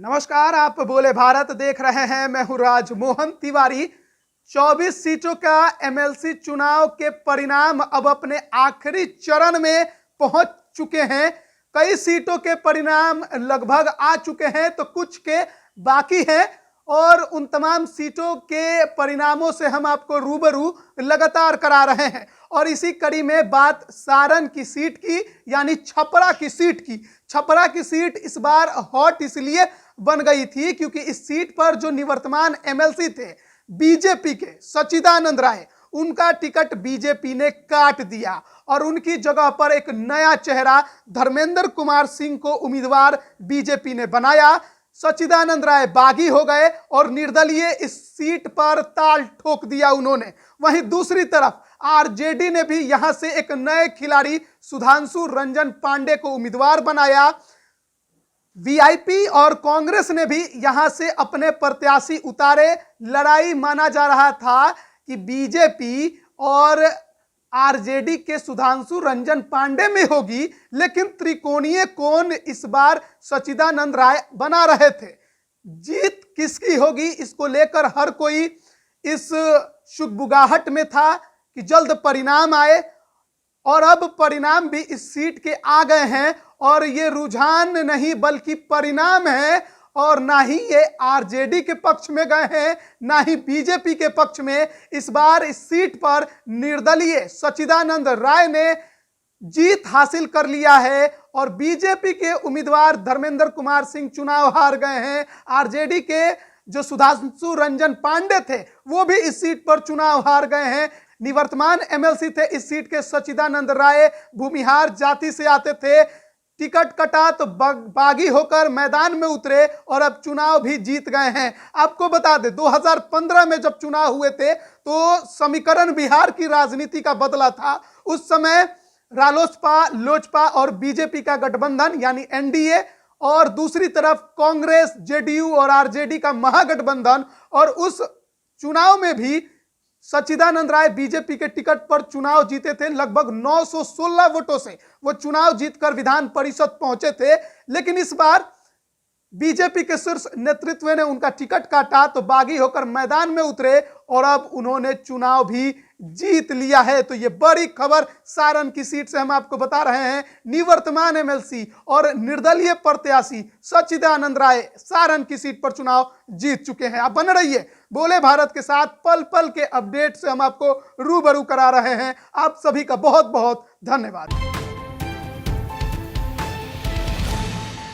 नमस्कार, आप बोले भारत देख रहे हैं। मैं हूं राजमोहन तिवारी। 24 सीटों का एमएलसी चुनाव के परिणाम अब अपने आखिरी चरण में पहुंच चुके हैं। कई सीटों के परिणाम लगभग आ चुके हैं तो कुछ के बाकी हैं और उन तमाम सीटों के परिणामों से हम आपको रूबरू लगातार करा रहे हैं। और इसी कड़ी में बात सारण की सीट की, यानी छपरा की सीट की। छपरा की सीट इस बार हॉट इसलिए बन गई थी क्योंकि इस सीट पर जो निवर्तमान एमएलसी थे बीजेपी के सच्चिदानंद राय, उनका टिकट बीजेपी ने काट दिया और उनकी जगह पर एक नया चेहरा धर्मेंद्र कुमार सिंह को उम्मीदवार बीजेपी ने बनाया। सच्चिदानंद राय बागी हो गए और निर्दलीय इस सीट पर ताल ठोक दिया उन्होंने। वहीं दूसरी तरफ आरजेडी ने भी यहां से एक नए खिलाड़ी सुधांशु रंजन पांडे को उम्मीदवार बनाया। वीआईपी और कांग्रेस ने भी यहां से अपने प्रत्याशी उतारे। लड़ाई माना जा रहा था कि बीजेपी और आरजेडी के सुधांशु रंजन पांडे में होगी, लेकिन त्रिकोणीय कोण इस बार सच्चिदानंद राय बना रहे थे। जीत किसकी होगी इसको लेकर हर कोई इस शुगबुगाहट में था कि जल्द परिणाम आए, और अब परिणाम भी इस सीट के आ गए हैं। और ये रुझान नहीं बल्कि परिणाम है, और ना ही ये आरजेडी के पक्ष में गए हैं ना ही बीजेपी के पक्ष में। इस बार इस सीट पर निर्दलीय सच्चिदानंद राय ने जीत हासिल कर लिया है और बीजेपी के उम्मीदवार धर्मेंद्र कुमार सिंह चुनाव हार गए हैं। आरजेडी के जो सुधांशु रंजन पांडे थे वो भी इस सीट पर चुनाव हार गए हैं। निवर्तमान एमएलसी थे इस सीट के सच्चिदानंद राय, भूमिहार जाति से आते थे। टिकट कटा तो बागी होकर मैदान में उतरे और अब चुनाव भी जीत गए हैं। आपको बता दें 2015 में जब चुनाव हुए थे तो समीकरण बिहार की राजनीति का बदला था। उस समय रालोसपा, लोजपा और बीजेपी का गठबंधन यानी एनडीए, और दूसरी तरफ कांग्रेस, जेडीयू और आरजेडी का महागठबंधन। और उस चुनाव में भी सच्चिदानंद राय बीजेपी के टिकट पर चुनाव जीते थे। लगभग 916 वोटों से वो चुनाव जीतकर विधान परिषद पहुंचे थे। लेकिन इस बार बीजेपी के शीर्ष नेतृत्व ने उनका टिकट काटा तो बागी होकर मैदान में उतरे और अब उन्होंने चुनाव भी जीत लिया है। तो ये बड़ी खबर सारण की सीट से हम आपको बता रहे हैं। निवर्तमान एमएलसी और निर्दलीय प्रत्याशी सच्चिदानंद राय सारण की सीट पर चुनाव जीत चुके हैं। आप बने रहिए बोले भारत के साथ। पल पल के अपडेट से हम आपको रूबरू करा रहे हैं। आप सभी का बहुत बहुत धन्यवाद।